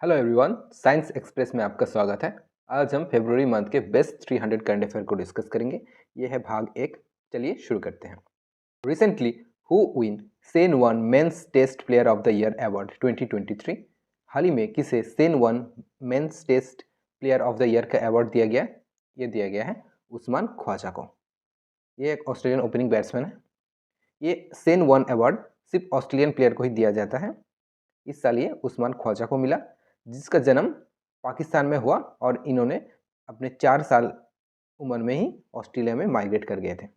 Hello everyone, science express में आपका स्वागत है। आज हम फरवरी मंथ के बेस्ट 300 करंट अफेयर को डिस्कस करेंगे। ये है भाग 1। चलिए शुरू करते हैं। रिसेंटली हु विन सेन वन men's test player of the year award 2023। हाल ही में किसे सेन वन men's test player of the year का अवार्ड दिया गया? ये दिया गया है उस्मान ख्वाजा को। ये एक ऑस्ट्रेलियन ओपनिंग बैट्समैन है। ये सेन वन अवार्ड सिर्फ ऑस्ट्रेलियन प्लेयर को ही दिया जाता है। इस साल ये उस्मान ख्वाजा को मिला, जिसका जन्म पाकिस्तान में हुआ और इन्होंने अपने 4 साल उम्र में ही ऑस्ट्रेलिया में माइग्रेट कर गए थे।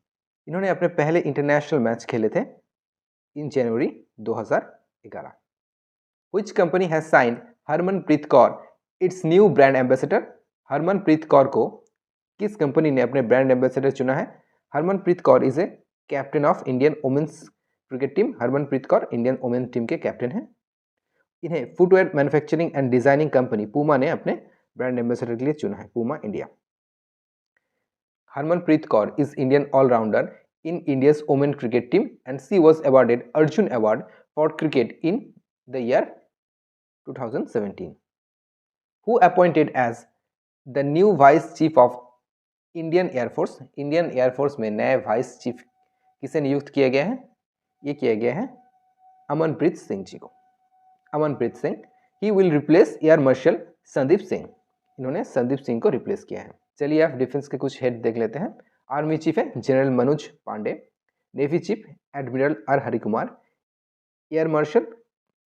इन्होंने अपने पहले इंटरनेशनल मैच खेले थे in January 2011। Which company has signed Harmanpreet Kaur its new brand ambassador? Harmanpreet Kaur को किस कंपनी ने अपने ब्रांड एम्बेसडर चुना है? Harmanpreet Kaur is a captain of Indian women's cricket team. Harmanpreet Kaur Indian women team के कैप्टन हैं। इन्हें footwear manufacturing and designing company Puma ने अपने ब्रांड एम्बेसडर के लिए चुना है, Puma India. Harmanpreet Kaur is Indian allrounder in India's women cricket team and she was awarded Arjuna award for cricket in the year 2017। Who appointed as the new vice chief of Indian air force? Indian air force में नए vice chief किसे नियुक्त किया गया है? ये किया गया है अमनप्रीत सिंह जी को। Amanpreet Singh, he will replace air marshal Sandeep Singh. इन्होंने संदीप सिंह को रिप्लेस किया है। चलिए आप डिफेंस के कुछ हेड देख लेते हैं। आर्मी चीफ है general Manoj Pande. Navy chief admiral R Harikumar. Air marshal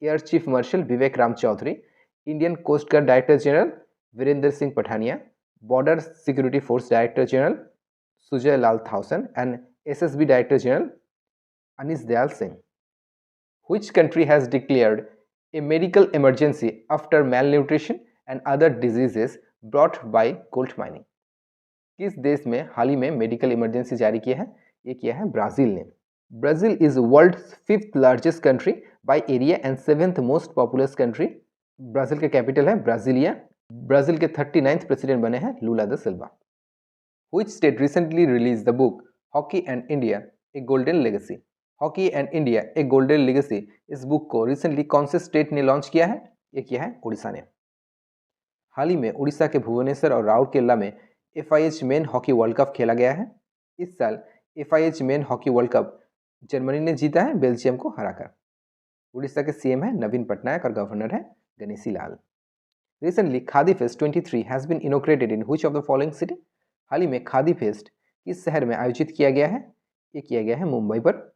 air chief marshal Vivek Ram Chaudhari. Indian coast guard director general Virendra Singh Pathania. Border security force director general Sujoy Lal Thaosen and SSB director general Anish Dayal Singh. Which country has declared a medical emergency after malnutrition and other diseases brought by gold mining? किस देश में हाल ही में medical emergency जारी किया है? ये किया है ब्राजील ने। Brazil is world 5th largest country by area and 7th most populous country. Brazil का कैपिटल है ब्राजीलिया। ब्राजील के 39th प्रेसिडेंट बने हैं लूला दा सिल्वा। Which state recently released the book Hockey and India A Golden Legacy? Hockey and India A golden legacy, इस book को recently कौन से स्टेट ने लॉन्च किया है? ये किया है उड़ीसा ने। हाल ही में उड़ीसा के भुवनेश्वर और राउरकेला में FIH main hockey world cup खेला गया है। इस साल FIH main hockey world cup Germany ने जीता है बेल्जियम को हराकर। उड़ीसा के CM है नवीन पटनायक और गवर्नर है Ganeshi Lal. Recently Khadi fest 23 has been inaugurated in which of the following city? हाल ही में खादी फेस्ट किस शहर में आयोजित किया गया है? ये किया गया है मुंबई पर।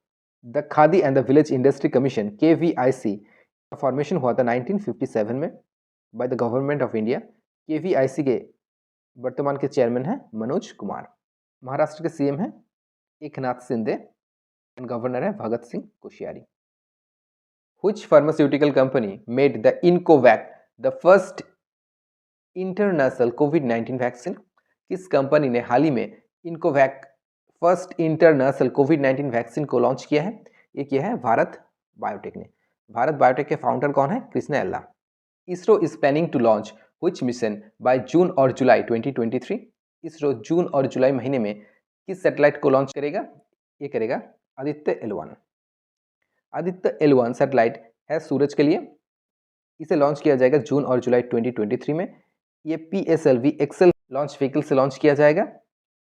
The khadi and the village industry commission KVIC का फॉर्मेशन हुआ था 1957 में by the government of India. KVIC के वर्तमान के चेयरमैन हैं मनोज कुमार। महाराष्ट्र के CM हैं एकनाथ शिंदे एंड गवर्नर है Bhagat Singh Koshyari. Which pharmaceutical company made the Incovac the first international COVID-19 vaccine? किस कंपनी ने हाल ही में इनकोवैक फर्स्ट इंटरनेशनल कोविड-19 वैक्सीन को लॉन्च किया है? ये किया है भारत बायोटेक ने। भारत बायोटेक के फाउंडर कौन है? Krishna Ella. ISRO is planning to launch which mission by June और जुलाई 2023? इसरो जून और जुलाई महीने में किस सैटेलाइट को लॉन्च करेगा? ये करेगा Aditya L1। Aditya L1 satellite है सूरज के लिए। इसे लॉन्च किया जाएगा जून और जुलाई 2023 में। ये PSLV एक्सेल लॉन्च व्हीकल से लॉन्च किया जाएगा।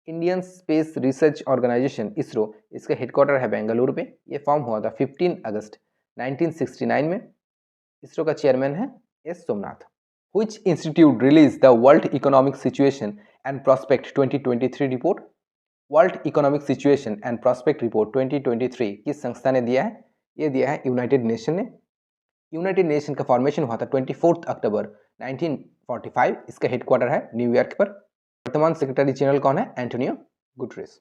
Indian Space Research Organisation ISRO, इसका हेडक्वार्टर है बेंगलुरु में। ये फॉर्म हुआ था 15 अगस्त 1969 में। इसरो का चेयरमैन है S Somnath. Which institute released the World Economic Situation and Prospect 2023 report? World economic situation and prospect report 2023 किस संस्था ने दिया है? ये दिया है यूनाइटेड नेशन ने। यूनाइटेड नेशन का फॉर्मेशन हुआ था 24 अक्टूबर 1945। इसका हेडक्वार्टर है न्यूयॉर्क पर। वर्तमान सेक्रेटरी जनरल कौन है? Antonio Guterres.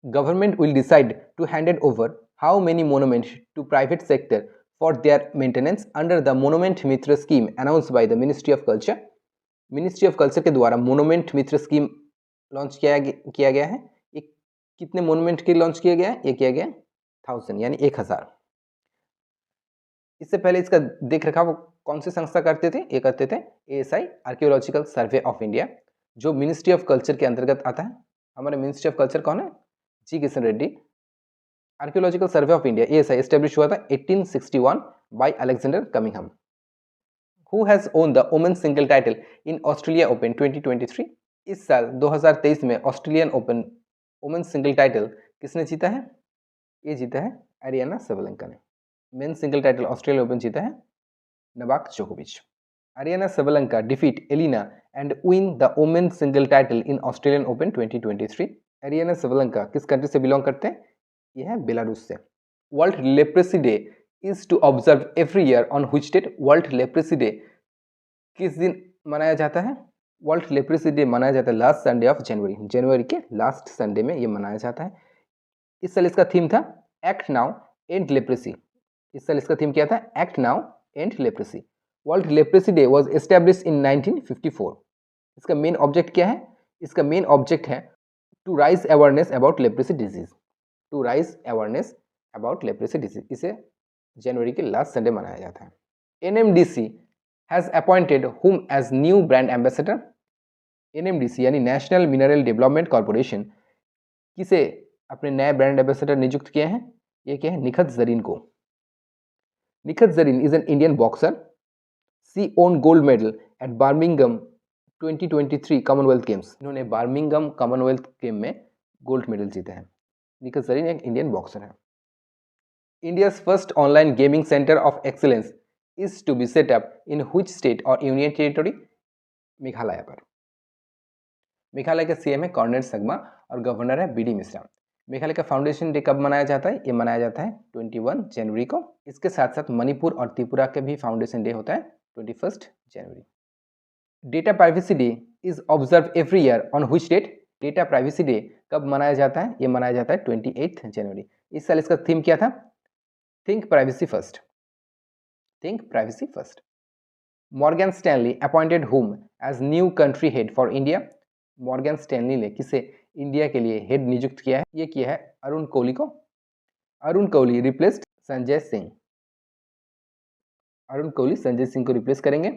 Government will decide to hand over how many monument to private sector for their maintenance under the monument Mitra scheme announce by the ministry of culture. Ministry of culture के द्वारा monument Mitra scheme launch किया गया है। ये कितने monument के launch किया गया है? ये किया गया 1000 यानी 1000। इससे पहले इसका देख रखाव कौन सी संस्था करते थे? ये करते थे ASI archaeological survey of India, जो मिनिस्ट्री ऑफ कल्चर के अंतर्गत आता है। हमारे मिनिस्ट्री ऑफ कल्चर कौन है? G Kishan Reddy. Archaeological survey of India ASI establish हुआ था 1861 by Alexander Cunningham. Who has won the women single title in Australia open 2023? इस साल 2023 में Australian open women single title किसने जीता है? ये जीता है एरियाना सेबलेंका ने। Men single title Australian open जीता है नोवाक जोकोविच। Aryna Sabalenka defeat Elina and win the women single title in Australian open 2023। Ariana सेबलेंका किस कंट्री से बिलोंग करते हैं? ये है बेलारूस से। World leprosy day is to observe every year on which date? World leprosy day किस दिन मनाया जाता है? वर्ल्ड लेप्रेसी डे मनाया जाता है लास्ट संडे ऑफ जनवरी। जनवरी के लास्ट संडे में ये मनाया जाता है। इस साल इसका थीम था एक्ट नाउ एंड लेप्रेसी। इस साल इसका थीम क्या था? Act now and leprosy. World leprosy day was established in 1954। इसका मेन ऑब्जेक्ट क्या है? इसका मेन ऑब्जेक्ट है to raise awareness about leprosy disease. To raise awareness about leprosy disease. इसे जनवरी के लास्ट संडे मनाया जाता है। NMDC has appointed whom as new brand ambassador? NMDC यानी नेशनल मिनरल डेवलपमेंट कॉर्पोरेशन किसे अपने नए ब्रांड एम्बेसडर नियुक्त किए हैं? ये क्या है? निखत जरीन को। Nikhat Zareen is an Indian boxer. She won gold medal at Birmingham 2023 Commonwealth Games. इन्होंने बर्मिंघम कॉमनवेल्थ गेम में गोल्ड मेडल जीते हैं। निखत जरीन एक इंडियन बॉक्सर है। India's first online gaming centre of excellence is to be set up in which state और union territory? Meghalaya पर। मेघालय के CM है कॉर्नेल संगमा और गवर्नर है बीडी मिश्रा। मेघालय का फाउंडेशन डे कब मनाया जाता है? ये मनाया जाता है 21 जनवरी को। इसके साथ साथ मणिपुर और त्रिपुरा के भी फाउंडेशन डे होता है 21 जनवरी। Data privacy day is observe every year on which date? Data privacy day कब मनाया जाता है? ये मनाया जाता है 28 जनवरी। इस साल इसका थीम क्या था? Think privacy first. Think privacy first. Morgan Stanley appointed whom as new country head for India? Morgan Stanley ने किसे इंडिया के लिए हेड नियुक्त किया है? ये किया है अरुण कोहली को। अरुण कोहली रिप्लेस्ड संजय सिंह। अरुण कोहली संजय सिंह को रिप्लेस करेंगे।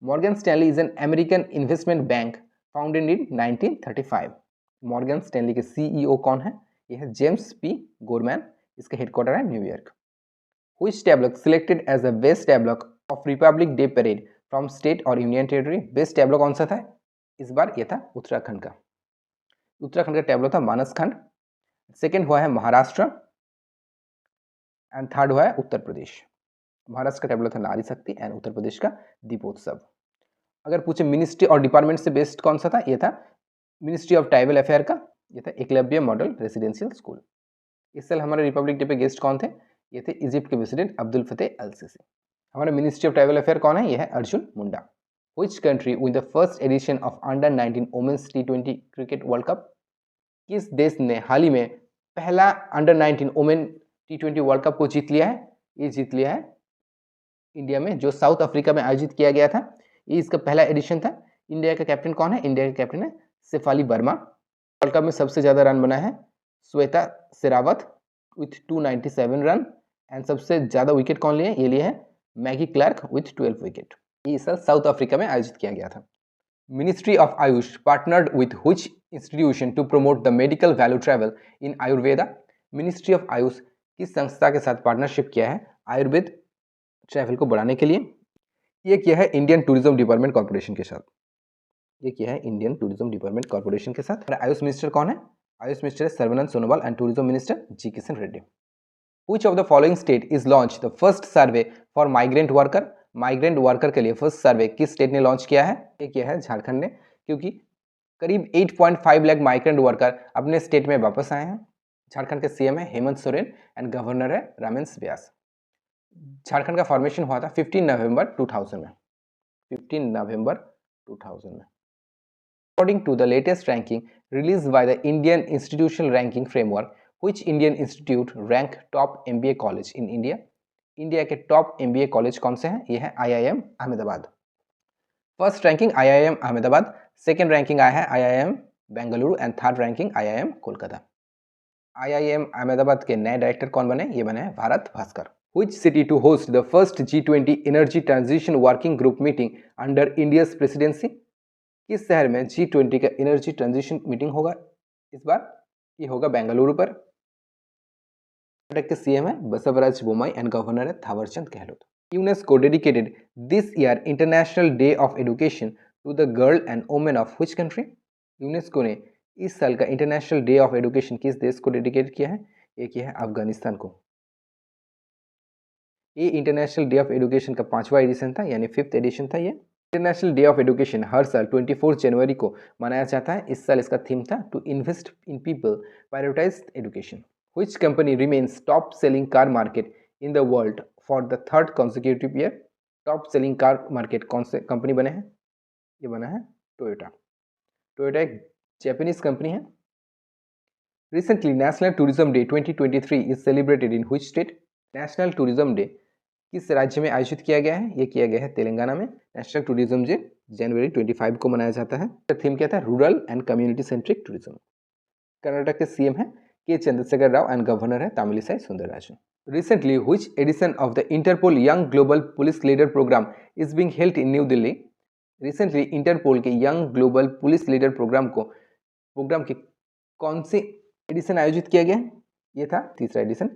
Morgan Stanley is an American investment bank founded in 1935। Morgan Stanley के सीईओ कौन है? यह है जेम्स पी गोरमैन। इसका हेडक्वार्टर है New York. Which tableau selected as the best tableau of republic day parade from state और union territory? Best tableau कौन सा था? इस बार यह था उत्तराखंड का। उत्तराखंड का टैब्लो था मानसखंड। सेकेंड हुआ है महाराष्ट्र एंड थर्ड हुआ है उत्तर प्रदेश। महाराष्ट्र का टैब्लो था नारी शक्ति एंड उत्तर प्रदेश का दीपोत्सव। अगर पूछे मिनिस्ट्री और डिपार्टमेंट से बेस्ट कौन सा था? ये था मिनिस्ट्री ऑफ ट्राइबल अफेयर का। ये था एकलव्य मॉडल रेसिडेंशियल स्कूल। इस साल हमारे रिपब्लिक डे पे गेस्ट कौन थे? ये थे इजिप्ट के president Abdel Fattah al Sisi. हमारा मिनिस्ट्री ऑफ ट्राइबल अफेयर कौन है? ये है Arjun Munda. Which country win the first edition of under nineteen women's T20 cricket world cup? किस देश ने हाल ही में पहला under-19 women T20 world cup को जीत लिया है? ये जीत लिया है इंडिया में, जो साउथ अफ्रीका में आयोजित किया गया था। ये इसका पहला एडिशन था। इंडिया का कैप्टन कौन है? इंडिया का कैप्टन है शेफाली वर्मा। वर्ल्ड कप में सबसे ज़्यादा रन बना है Shweta Sherawat with 297 run and सबसे ज़्यादा विकेट कौन लिए? ये लिए है मैगी क्लार्क विथ 12 विकेट। ये इस साल साउथ अफ्रीका में आयोजित किया गया था। Ministry of Ayush partnered with which institution to promote the medical value travel in Ayurveda? Ministry of Ayush किस संस्था के साथ पार्टनरशिप किया है आयुर्वेद ट्रैवल को बढ़ाने के लिए? ये किया है इंडियन टूरिज्म डिपार्टमेंट कॉर्पोरेशन के साथ। ये किया है इंडियन टूरिज्म डिपार्टमेंट कॉर्पोरेशन के साथ। और आयुष मिनिस्टर कौन है? आयुष मिनिस्टर है Sarbananda Sonowal and tourism minister G Kishan Reddy. Which of the following state is launched the first survey for migrant worker? Migrant worker के लिए फर्स्ट सर्वे किस स्टेट ने लॉन्च किया है? ये किया है झारखंड ने, क्योंकि करीब 8.5 लाख माइग्रेंट वर्कर अपने स्टेट में वापस आए हैं। झारखंड के सीएम है हेमंत सोरेन एंड गवर्नर है रमेश व्यास। झारखंड का फॉर्मेशन हुआ था 15 नवंबर 2000 में। 15 नवंबर 2000 में। According to the latest ranking release by the Indian institutional ranking framework, which Indian institute rank top MBA college in India? India के टॉप MBA कॉलेज कौन से हैं? ये है IIM Ahmedabad. First ranking IIM Ahmedabad, second ranking आया है IIM Bengaluru and third ranking IIM Kolkata. IIM Ahmedabad के नए डायरेक्टर कौन बने? ये बने हैं Bharat Bhaskar. Which city to host the first G20 Energy Transition Working Group meeting under India's presidency? किस शहर में G20 का एनर्जी ट्रांजिशन मीटिंग होगा इस बार? ये होगा बेंगलुरु पर। कर्नाटक के सीएम है बसवराज बोम्मई एंड गवर्नर है Thawarchand Gehlot. UNESCO dedicated this year International Day of Education to the girl and women of which country? UNESCO ने इस साल का इंटरनेशनल डे ऑफ एजुकेशन किस देश को डेडिकेट किया है? ये किया है अफगानिस्तान को। ये इंटरनेशनल डे ऑफ एजुकेशन का 5वां एडिशन था, यानी 5th एडिशन था। ये इंटरनेशनल डे ऑफ एजुकेशन हर साल 24 जनवरी को मनाया जाता है। इस साल इसका थीम था to invest in people, prioritise education. Which company remains top selling car market in the world for the 3rd consecutive year? Top selling car market कौन से कंपनी बने हैं? ये बना है टोयोटा। टोयोटा एक जापानीज कंपनी है। Recently national tourism day 2023 is celebrated in which state? National tourism day किस राज्य में आयोजित किया गया है? ये किया गया है तेलंगाना में। नेशनल टूरिज्म डे जनवरी 25 को मनाया जाता है। थीम क्या था? Rural and community centric tourism. Karnataka के सीएम है K Chandrashekar Rao and governor है Tamilisai Soundararajan. Recently, which edition of the Interpol Young Global Police Leader Program is being held in New Delhi? Recently, Interpol के young global police leader programme के कौन से addition आयोजित किया गया? ये था 3रा एडिशन।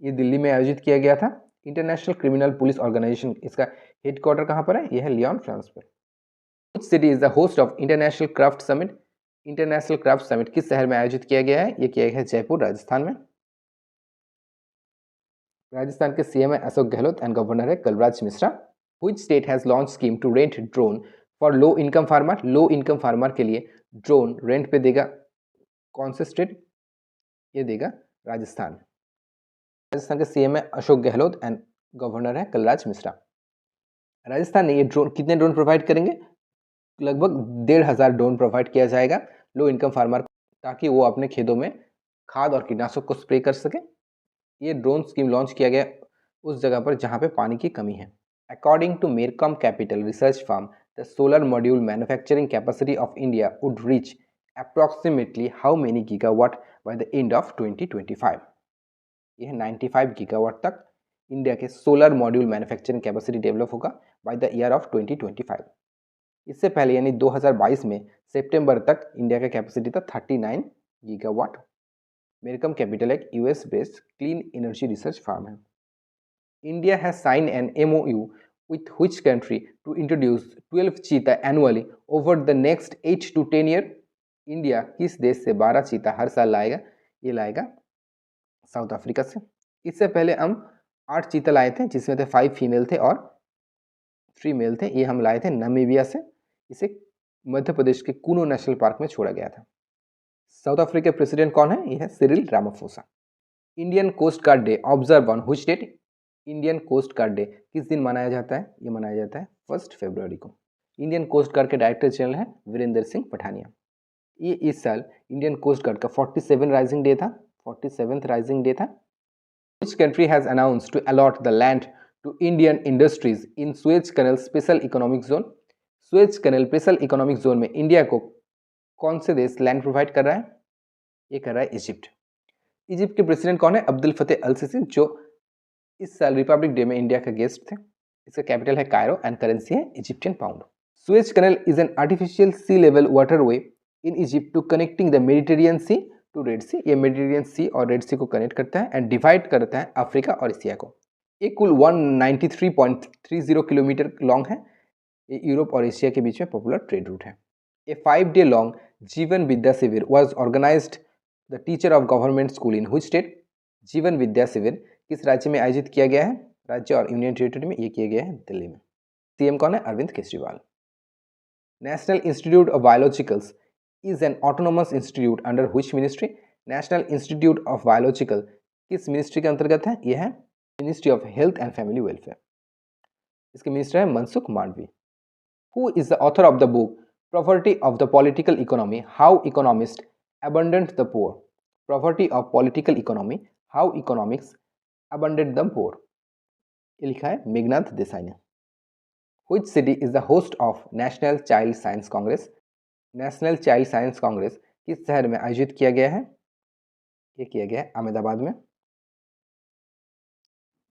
ये दिल्ली में आयोजित किया गया था। इंटरनेशनल क्रिमिनल पुलिस ऑर्गेनाइजेशन, इसका हेडक्वार्टर कहाँ पर है? यह है लियोन, फ्रांस पर। Which city is the host of International Craft Summit? International craft summit किस शहर में आयोजित किया गया है? ये किया गया है जयपुर, राजस्थान में। राजस्थान के सीएम है अशोक गहलोत एंड गवर्नर है Kalraj Mishra. Which state has launch scheme to rent drone for low income farmer? Low income farmer के लिए ड्रोन रेंट पे देगा कौन से स्टेट? ये देगा राजस्थान। राजस्थान के सीएम है अशोक गहलोत एंड गवर्नर है कलराज मिश्रा। राजस्थान ने ये ड्रोन, कितने ड्रोन प्रोवाइड करेंगे? लगभग 1,500 ड्रोन प्रोवाइड किया जाएगा लो इनकम फार्मर, ताकि वो अपने खेतों में खाद और कीटनाशक को स्प्रे कर सके। ये ड्रोन स्कीम लॉन्च किया गया उस जगह पर जहां पे पानी की कमी है। According to Mercom capital research firm, the solar module manufacturing capacity of India would reach approximately how many gigawatt by the end of 2025? यह 95 गीगावाट तक इंडिया के solar module manufacturing capacity develop होगा बाय द ईयर ऑफ 2025। इससे पहले यानी 2022 में सितंबर तक India का कैपेसिटी था 39 गीगावाट। मेरकम कैपिटल एक US based clean energy research firm है। India has sign an MOU with which country to introduce 12 चीता annually over the next 8 to 10 year? India किस देश से 12 चीता हर साल लाएगा? ये लाएगा साउथ अफ्रीका से। इससे पहले हम 8 चीता लाए थे, जिसमें थे 5 फीमेल थे और 3 मेल थे। ये हम लाए थे नामीबिया से। इसे मध्य प्रदेश के कूनो नेशनल पार्क में छोड़ा गया था। साउथ अफ्रीका के प्रेसिडेंट कौन है? ये है Cyril Ramaphosa. Indian coast guard day observe on which date? Indian coast guard day किस दिन मनाया जाता है? ये मनाया जाता है 1 फरवरी को। इंडियन कोस्ट गार्ड के डायरेक्टर जनरल है वीरेंद्र सिंह पठानिया। ये इस साल इंडियन कोस्ट गार्ड का 47 राइजिंग डे था, 47th राइजिंग डे था। Which country has announced to allot the land to Indian industries in Suez Canal Special Economic Zone? Suez Canal Special Economic Zone में India को कौन से देश land provide कर रहा है? ये कर रहा है इजिप्ट। इजिप्ट के प्रेसिडेंट कौन है? अब्दुल फतेह अल सीसी, जो इस साल रिपब्लिक डे में इंडिया के गेस्ट थे। इसका कैपिटल है कायरो एंड करेंसी है Egyptian pound. Suez canal is an artificial sea level waterway in Egypt to connecting the Mediterranean sea to red sea. ये मेडिटेरियन सी और रेड सी को कनेक्ट करता है एंड डिवाइड करता है अफ्रीका और एशिया को। ये कुल 193.30 किलोमीटर लॉन्ग है। ये यूरोप और एशिया के बीच में पॉपुलर ट्रेड रूट है। ए 5 day long Jeevan Vidya Shivir was organised the teacher of government school in which state? Jeevan Vidya शिविर किस राज्य में आयोजित किया गया है? राज्य और यूनियन टेरिटरी में। ये किया गया है दिल्ली में। सीएम कौन है? Arvind Kejriwal. National institute of biologicals is an autonomous institute under which ministry? National institute of biological किस मिनिस्ट्री के अंतर्गत है? यह है ministry of health and family welfare. इसके मिनिस्टर है Mansukh Mandavi. Who is the author of the book property of the political economy, how economist abandoned the poor? Property of political economy, how economics abandoned the poor। ये लिखा है मेघनाथ देसाई ने। Which city is the host of National Child Science Congress? National child science Congress किस शहर में आयोजित किया गया है? ये किया गया है अहमदाबाद में।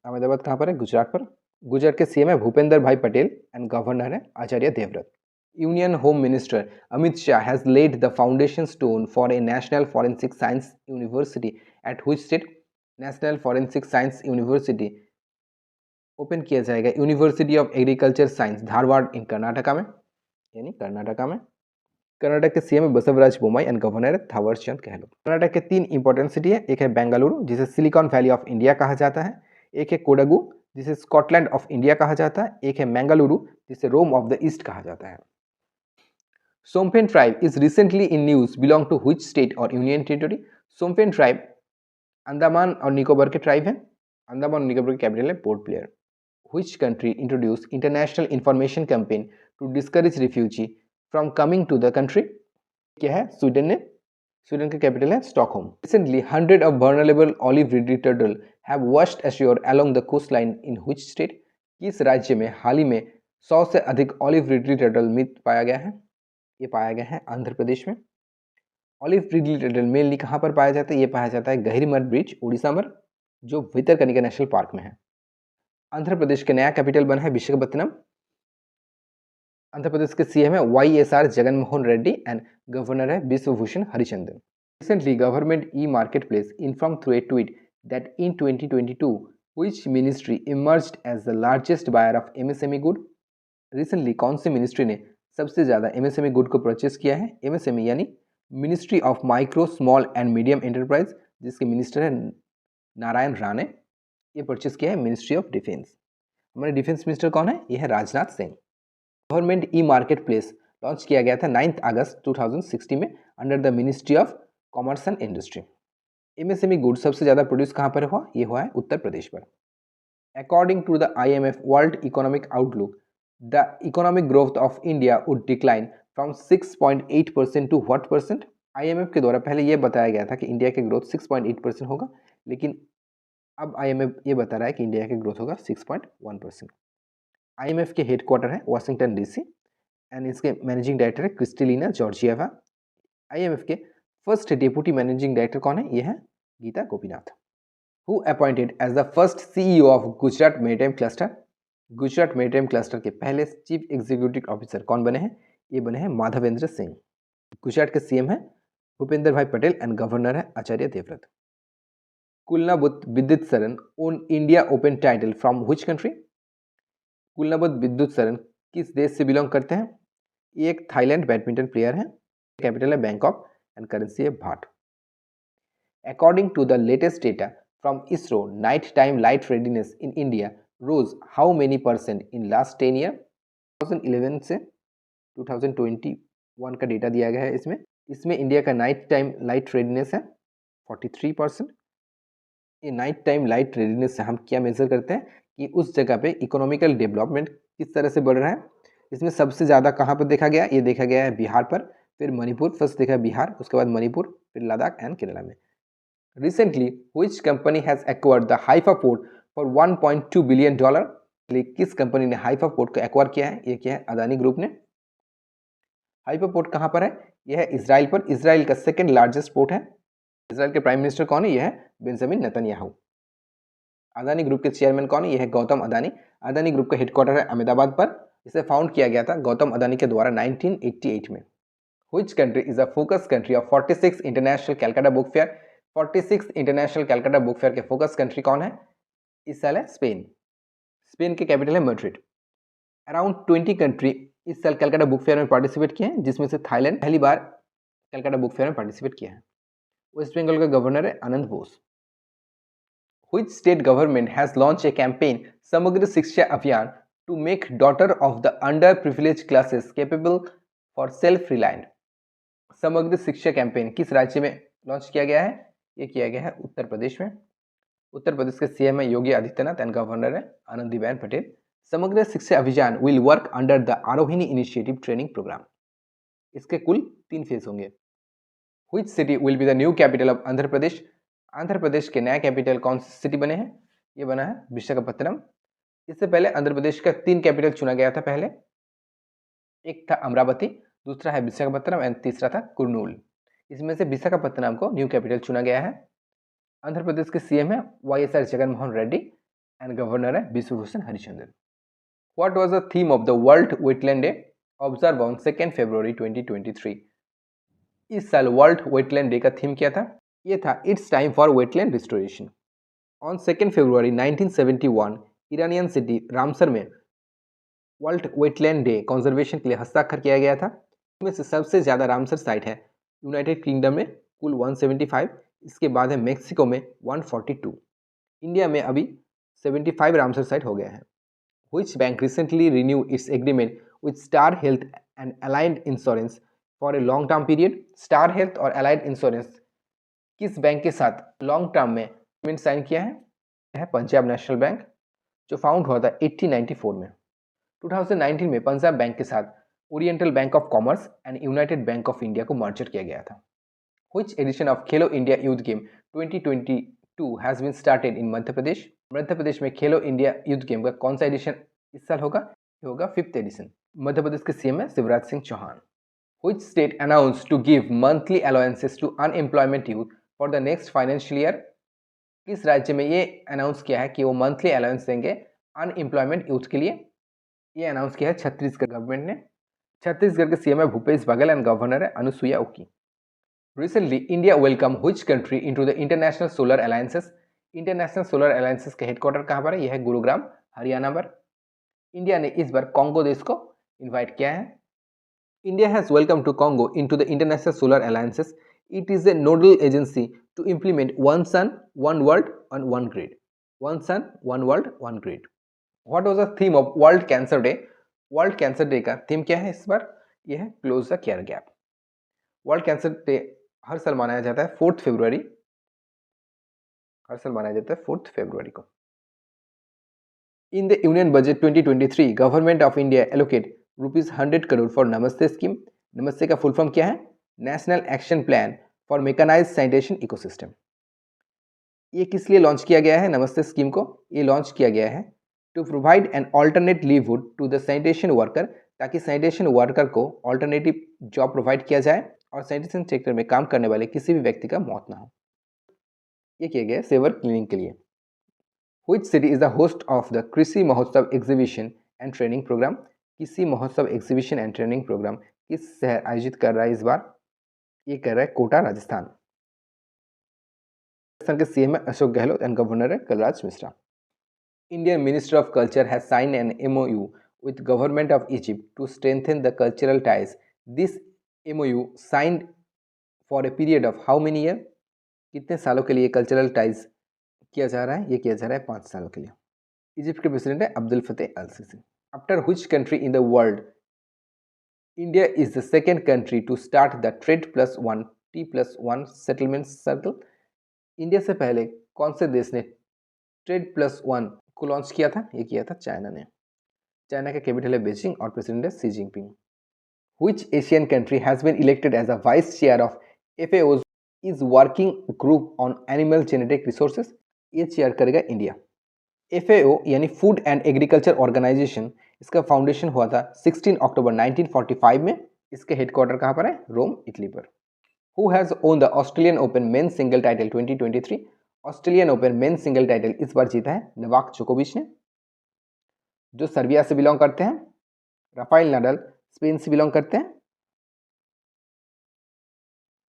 अहमदाबाद कहाँ पर है? गुजरात पर। गुजरात के सीएम है भूपेंद्र भाई पटेल एंड गवर्नर है Acharya Devvrat. Union home minister Amit Shah has laid the foundation stone for a national forensic science university at which state? National forensic science university open किया जाएगा university of agriculture science Dharwad in Karnataka में, यानी कर्नाटका में। कर्नाटक के CM Basavaraj Bommai and governor Thawar Chand Gehlot. Karnataka के 3 important city है, एक है बेंगलुरु जिसे सिलिकॉन वैली ऑफ इंडिया कहा जाता है, एक है कोडगु जिसे स्कॉटलैंड ऑफ इंडिया कहा जाता है, एक है मैंगलुरु जिसे रोम ऑफ द ईस्ट कहा जाता है। Shompen tribe is recently in news belong to which state और union territory? Shompen tribe Andaman और निकोबार के ट्राइब है। अंडमान और निकोबार की कैपिटल है Port Blair. Which country introduce international information campaign to discourage refugee from coming to the country? क्या है? स्वीडन ने। स्वीडन की कैपिटल है Stockholm. Recently 100 of vulnerable olive ridley turtle have washed ashore along the coastline in which state? किस राज्य में हाल ही में 100 से अधिक ऑलिव रिडली टर्टल मृत पाया गया है? ये पाया गया है आंध्र प्रदेश में। ऑलिव रिडली टर्टल मेनली कहाँ पर पाया जाता है? ये पाया जाता है गहिरीमठ ब्रिज उड़ीसा में, जो भितरकनिका नेशनल पार्क में है। आंध्र प्रदेश का नया कैपिटल बना है विशाखापत्तनम। आंध्र प्रदेश के सीएम है YSR Jaganmohan Reddy and governor है Biswabhusan Harichandan. Recently, government e-marketplace informed through a tweet that in 2022, which ministry emerged as the largest buyer of MSME good? Recently, कौन सी मिनिस्ट्री ने सबसे ज़्यादा MSME गुड को परचेज किया है? MSME यानी ministry of micro small and medium enterprise, जिसके minister है नारायण राणे। ये परचेज किया है मिनिस्ट्री ऑफ डिफेंस। हमारे डिफेंस मिनिस्टर कौन है? ये है Rajnath Singh. Government e market place launch किया गया था 9 अगस्त 2016 में under the ministry of commerce and industry. MSME good सबसे ज़्यादा प्रोड्यूस कहाँ पर हुआ? ये हुआ है उत्तर प्रदेश पर। According to the IMF world economic outlook, the economic growth of India would decline from 6.8% to what percent? IMF के द्वारा पहले यह बताया गया था कि इंडिया की ग्रोथ 6.8% होगा, लेकिन अब IMF ये बता रहा है कि इंडिया की ग्रोथ होगा 6.1%। IMF के हेडक्वार्टर है वाशिंगटन DC एंड इसके मैनेजिंग डायरेक्टर है क्रिस्टेलिना जॉर्जिएवा। IMF के फर्स्ट डेप्यूटी मैनेजिंग डायरेक्टर कौन है? ये है Gita Gopinath. Who appointed as the first CEO of Gujarat maritime cluster? Gujarat maritime cluster के पहले चीफ एग्जीक्यूटिव ऑफिसर कौन बने हैं? ये बने हैं माधवेंद्र सिंह। गुजरात के CM है भूपेंद्र भाई पटेल एंड गवर्नर है Acharya Devvrat. Kunlavut Vitidsarn won India open title from which country? Kunlavut Vitidsarn किस देश से बिलोंग करते हैं? ये एक थाईलैंड बैडमिंटन प्लेयर है। कैपिटल है बैंकॉक एंड करेंसी है baht. According to the latest data from ISRO, night time light radiance in India rose how many % in last 10 year? 2011 से 2021 का डेटा दिया गया है। इसमें इंडिया का नाइट टाइम लाइट रेडीनेस है 43%। ये नाइट टाइम लाइट रेडीनेस से हम क्या मेजर करते हैं कि उस जगह पे इकोनॉमिकल डेवलपमेंट किस तरह से बढ़ रहा है। इसमें सबसे ज़्यादा कहाँ पर देखा गया? ये देखा गया है बिहार पर, फिर मणिपुर, फर्स्ट देखा बिहार, उसके बाद मणिपुर, फिर लद्दाख एंड केरला में। Recently which company has acquired the Haifa port for $1.2 billion? किस कंपनी ने हाइफा पोर्ट को एक्वायर किया है? ये क्या है? अदानी ग्रुप ने। हाइफा पोर्ट कहाँ पर है? यह है इसराइल पर। इसराइल का सेकेंड लार्जेस्ट पोर्ट है। इसराइल के प्राइम मिनिस्टर कौन है? यह है बेंजामिन नेतन्याहू। अदानी ग्रुप के चेयरमैन कौन है? यह है गौतम अदानी। अदानी ग्रुप का हेडक्वार्टर है अहमदाबाद पर। इसे फाउंड किया गया था गौतम अदानी के द्वारा 1988 में। Which country is a focus country of 46 International Calcutta Book Fair? 46 international Calcutta book fair के फोकस कंट्री कौन है? इस साल है स्पेन। स्पेन के कैपिटल है मैड्रिड। अराउंड 20 कंट्री इस साल कैलकाटा बुक फेयर में पार्टिसिपेट किए हैं, जिसमें से थाईलैंड पहली बार कैलकाटा बुक फेयर में पार्टिसिपेट किया है। वेस्ट बंगाल का गवर्नर है आनंद Bose. Which state government has launched a campaign समग्र शिक्षा अभियान to make daughter of the underprivileged classes capable for self-reliant? समग्र शिक्षा कैंपेन किस राज्य में लॉन्च किया गया है? ये किया गया है उत्तर प्रदेश में। उत्तर प्रदेश के CM है योगी आदित्यनाथ एंड गवर्नर है Anandiben Patel. Samagra Shiksha Abhiyan will work under the Aarohini initiative training programme. इसके कुल 3 फेज होंगे। Which city will be the new capital of Andhra Pradesh? Andhra Pradesh के नया कैपिटल कौन सी सिटी बने हैं? ये बना है विशाखापत्तनम। इससे पहले आंध्र प्रदेश का 3 कैपिटल चुना गया था। पहले एक था अमरावती, दूसरा है विशाखापत्तनम एंड तीसरा था कुर्नूल। इसमें से विशाखापत्तनम को न्यू कैपिटल चुना गया है। आंध्र प्रदेश के CM है YSR Jaganmohan Reddy and governor है Biswabhusan Harichandan. What was the theme of the world wetland day observe on 2 February 2023? इस साल वर्ल्ड वेटलैंड डे का थीम क्या था? ये था it's time for wetland restoration. On 2 February 1971 Iranian city Ramsar में वर्ल्ड वेटलैंड डे कंजर्वेशन के लिए हस्ताक्षर किया गया था। इसमें से सबसे ज़्यादा रामसर साइट है यूनाइटेड किंगडम में, कुल 175। इसके बाद है मेक्सिको में 142। इंडिया में अभी 75 रामसर साइट हो गया है। Which bank recently renewed its agreement with Star Health and Allied Insurance for a long term period? Star Health और Allied Insurance किस बैंक के साथ लॉन्ग टर्म में एग्रीमेंट साइन किया है? है पंजाब नेशनल बैंक, जो फाउंड हुआ था 1894 में। 2019 में पंजाब बैंक के साथ oriental bank of commerce and United bank of India को मर्जर किया गया था। Which edition of Khelo India youth game 2022 has been started in Madhya Pradesh? मध्य प्रदेश में खेलो इंडिया यूथ गेम का कौन सा एडिशन इस साल होगा? ये होगा 5th एडिशन। मध्य प्रदेश के सीएम है Shivraj Singh Chauhan. Which state announced to give monthly allowances to unemployment youth for the next financial year? किस राज्य में ये अनाउंस किया है कि वो मंथली अलाउंस देंगे अनएम्प्लॉयमेंट यूथ के लिए? ये अनाउंस किया है छत्तीसगढ़ गवर्नमेंट ने। छत्तीसगढ़ के सीएम है भूपेश बघेल एंड गवर्नर है Anusuiya Uikey. Recently, India welcomed which country into the International Solar Alliances? International solar alliances का हेडक्वार्टर कहाँ पर है? यह है गुरुग्राम हरियाणा पर। इंडिया ने इस बार कॉन्गो देश को इनवाइट किया है। India has welcome to Congo into the international solar alliances. It is a nodal agency to implement one sun one world and one grid. One sun one world one grid. What was the theme of world cancer day? World cancer day का theme क्या है इस बार? यह है close the care gap. World cancer day हर साल मनाया जाता है 4 फरवरी। हर साल मनाया जाता है 4 फरवरी को। In the union budget 2023 government of India allocate ₹100 crore for NAMASTE scheme. NAMASTE का फुल फॉर्म क्या है? National action plan for mechanised sanitation ecosystem. ये किस लिए लॉन्च किया गया है नमस्ते स्कीम को? ये लॉन्च किया गया है to provide an alternate livelihood to the sanitation worker, ताकि सैनिटेशन वर्कर को ऑल्टरनेटिव जॉब प्रोवाइड किया जाए और सैनिटेशन सेक्टर में काम करने वाले किसी भी व्यक्ति का मौत ना हो। ये किया गया सेवर क्लीनिंग के लिए। Which city is the host of the कृषि महोत्सव एग्जीबिशन एंड ट्रेनिंग प्रोग्राम? कृषि महोत्सव एग्जीबिशन एंड ट्रेनिंग प्रोग्राम किस शहर आयोजित कर रहा है इस बार? ये कर रहा है कोटा राजस्थान। राजस्थान के सीएम है अशोक गहलोत एंड गवर्नर है Kalraj Mishra. Indian minister of culture has signed an MOU with government of Egypt to strengthen the cultural ties. This MOU signed for a period of how many year? कितने सालों के लिए कल्चरल टाइज किया जा रहा है? ये किया जा रहा है 5 सालों के लिए। इजिप्ट के प्रेसिडेंट है Abdel Fattah al Sisi. After which country in the world India is the second country to start the Trade+1 T+1 settlement circle? India से पहले कौन से देश ने Trade+1 को लॉन्च किया था? ये किया था चाइना ने। चाइना का कैपिटल है बीजिंग और प्रेसिडेंट है सी Jinping. Which Asian country has been elected as a vice chair of FAO's is working group on animal genetic resources? ये चेयर करेगा इंडिया। FAO यानी फूड एंड एग्रीकल्चर ऑर्गेनाइजेशन, इसका foundation हुआ था 16 अक्टूबर 1945 में। इसके हेडक्वार्टर कहाँ पर है? रोम इटली पर। Who has won the Australian Open men's single title 2023? Australian open main single title इस बार जीता है नोवाक जोकोविच ने, जो सर्बिया से बिलोंग करते हैं। राफेल नाडाल स्पेन से बिलोंग करते हैं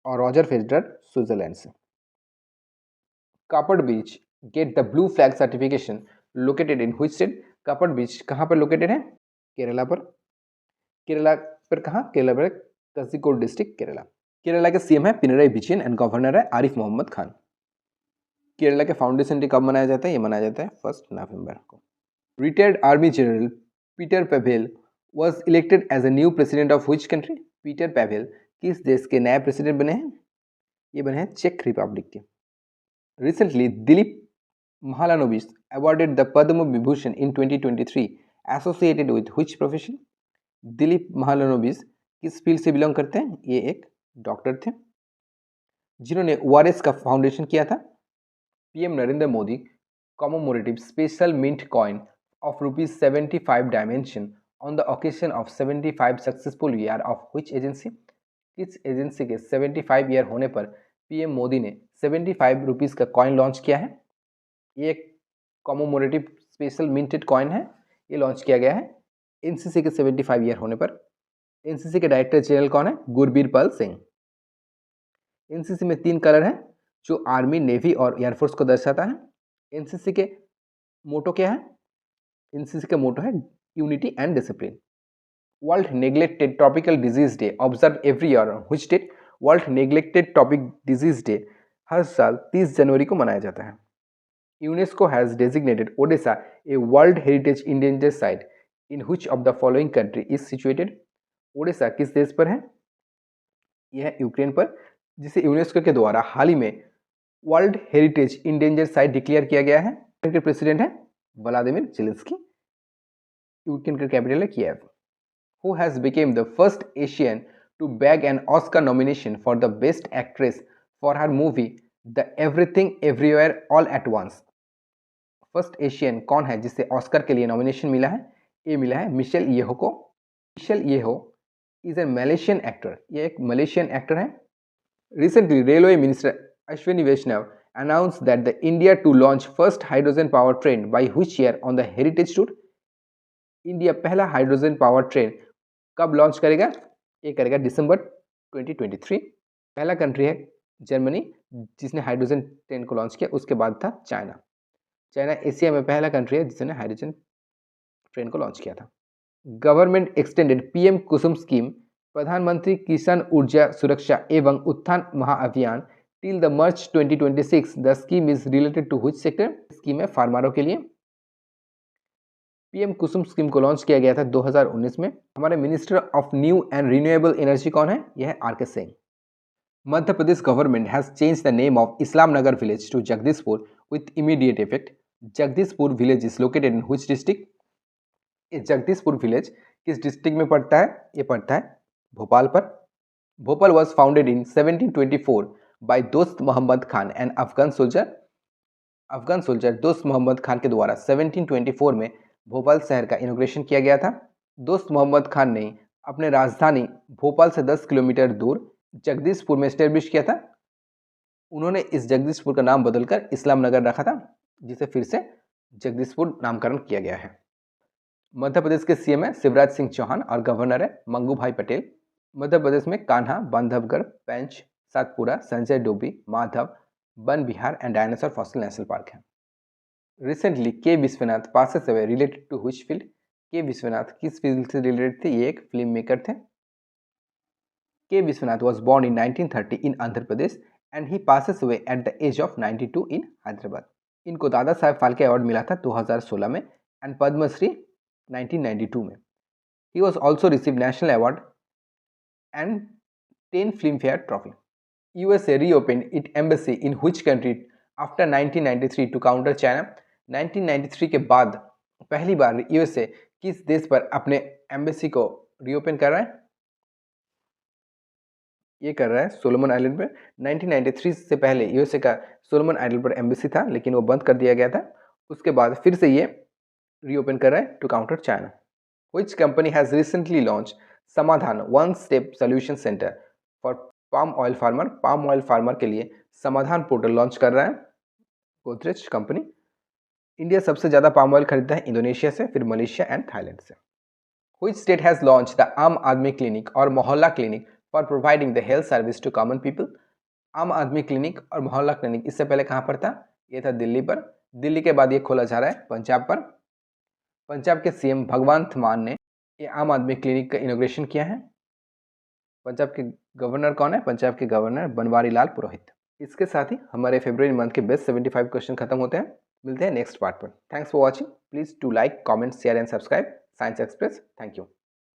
और रॉजर फेडरर स्विट्जरलैंड से। Kappad beach get the blue flag certification located in which state? Kappad beach कहाँ पर लोकेटेड है? केरला पर। केरला पर कहाँ? केरला पर कजिकोड डिस्ट्रिक्ट केरला। केरला के सीएम है पिनराई विजयन एंड गवर्नर है आरिफ मोहम्मद खान। केरला के फाउंडेशन डे कब मनाया जाता है? ये मनाया जाता है 1 नवंबर को। Retired army general Petr Pavel was elected as a new president of which country? Petr Pavel किस देश के नए प्रेसिडेंट बने हैं? ये बने हैं चेक रिपब्लिक के। Recently Dilip Mahalanobis awarded the Padma Vibhushan in 2023 associated with which profession? Dilip Mahalanobis किस फील्ड से बिलोंग करते हैं? ये एक डॉक्टर थे जिन्होंने ORS का फाउंडेशन किया था। PM Narendra Modi commemorative special mint coin of ₹75 dimension on the occasion of 75 successful year of which agency? किस एजेंसी के 75 ईयर होने पर पीएम मोदी ने 75 रुपीज़ का कॉइन लॉन्च किया है? ये एक कॉमोमोरेटिव स्पेशल मिंटेड कॉइन है, ये लॉन्च किया गया है एनसीसी के 75 ईयर होने पर। एनसीसी के डायरेक्टर जनरल कौन है? गुरबीर पाल सिंह। एनसीसी में 3 कलर हैं जो आर्मी, नेवी और एयरफोर्स को दर्शाता है। एनसीसी के मोटो क्या है? एनसीसी का मोटो है unity and discipline. World neglected tropical disease day observe every year which date? World neglected topic disease day हर साल 30 जनवरी को मनाया जाता है। UNESCO has designated Odesa a world heritage in danger site in which of the following country is situated? Odesa किस देश पर है? यह है यूक्रेन पर, जिसे यूनेस्को के द्वारा हाल ही में world heritage in danger site declare किया गया है। के प्रेसिडेंट है व्लादिमीर जेलेंस्की। यूक्रेन का कैपिटल है Kyiv. Who has become the first Asian to bag an Oscar nomination for the Best Actress for her movie The Everything Everywhere All at Once? First Asian कौन है जिसे Oscar के लिए nomination मिला है? ये मिला है मिशेल येहो को। Michelle Yeoh is a Malaysian actor, ये एक मलेशियन एक्टर है। Recently railway minister Ashwini Vaishnaw announced that the India to launch first hydrogen power train by which year on the heritage route? India पहला hydrogen power train कब launch करेगा? ये करेगा दिसंबर 2023। पहला country है जर्मनी जिसने हाइड्रोजन ट्रेन को लॉन्च किया, उसके बाद था चाइना। चाइना एशिया में पहला कंट्री है जिसने हाइड्रोजन ट्रेन को लॉन्च किया था। Government extended PM Kusum scheme, प्रधानमंत्री किसान ऊर्जा सुरक्षा एवं उत्थान महाअभियान till the March 2026। The scheme is related to which sector? Scheme है फार्मरों के लिए। पीएम कुसुम स्कीम को लॉन्च किया गया था 2019 में। हमारे minister of new and renewable energy कौन है? यह है R K. Singh. Madhya Pradesh government has change the name of Islam Nagar village to Jagdishpur with immediate effect. Jagdishpur village is located in which district? ये जगदीशपुर विलेज किस डिस्ट्रिक्ट में पड़ता है? ये पड़ता है भोपाल पर। Bhopal was founded in 1724 by Dost Mohammad Khan and Afghan soldier. Afghan soldier Dost Mohammad Khan के द्वारा 1724 में भोपाल शहर का इनॉग्रेशन किया गया था। दोस्त मोहम्मद खान ने अपने राजधानी भोपाल से 10 किलोमीटर दूर जगदीशपुर में एस्टेब्लिश किया था। उन्होंने इस जगदीशपुर का नाम बदलकर इस्लाम नगर रखा था, जिसे फिर से जगदीशपुर नामकरण किया गया है। मध्य प्रदेश के सीएम है शिवराज सिंह चौहान और गवर्नर है मंगू भाई पटेल। मध्य प्रदेश में Kanha, Bandhavgarh, Pench, Satpura, Sanjay Dubri, Madhav, Van Vihar and dinosaur fossil national park है। Recently K Vishwanath passes away related to which field? K Vishwanath किस फील्ड से रिलेटेड थे? ये एक फिल्म मेकर थे। K Vishwanath was born in 1930 in Andhra Pradesh and he passes away at the age of 92 in Hyderabad. इनको Dada Saheb Phalke award मिला था 2016 में एंड पद्मश्री 1992 में। He was also receive national award and 10 Filmfare trophy. USA reopen it embassy in which country after 1993 to counter China? 1993 के बाद पहली बार USA किस देश पर अपने एम्बेसी को रीओपन कर रहा है? ये कर रहा है सोलोमन आइलैंड पर। 1993 से पहले यूएसए का सोलोमन आइलैंड पर एम्बेसी था, लेकिन वो बंद कर दिया गया था। उसके बाद फिर से ये रीओपन कर रहा है to counter China. Which company has recently launch Samadhan one step solution centre for palm oil farmer? Palm oil farmer के लिए समाधान पोर्टल लॉन्च कर रहा है गोदरेज कंपनी। इंडिया सबसे ज़्यादा पाम ऑयल खरीदता है इंडोनेशिया से, फिर मलेशिया एंड थाईलैंड से। Which state has launch the Aam Aadmi clinic और Mohalla clinic for providing the health service to common people? Aam Aadmi clinic और मोहल्ला क्लिनिक इससे पहले कहाँ पर था? ये था दिल्ली पर। दिल्ली के बाद ये खोला जा रहा है पंजाब पर। पंजाब के सीएम भगवंत मान ने ये आम आदमी क्लिनिक का इनॉग्रेशन किया है। पंजाब के गवर्नर कौन है? पंजाब के गवर्नर बनवारी लाल पुरोहित। इसके साथ ही हमारे फरवरी मंथ के बेस्ट 75 क्वेश्चन खत्म होते हैं। मिलते हैं नेक्स्ट पार्ट पर। Thanks for watching. Please to like, comment, share and subscribe science express. Thank you.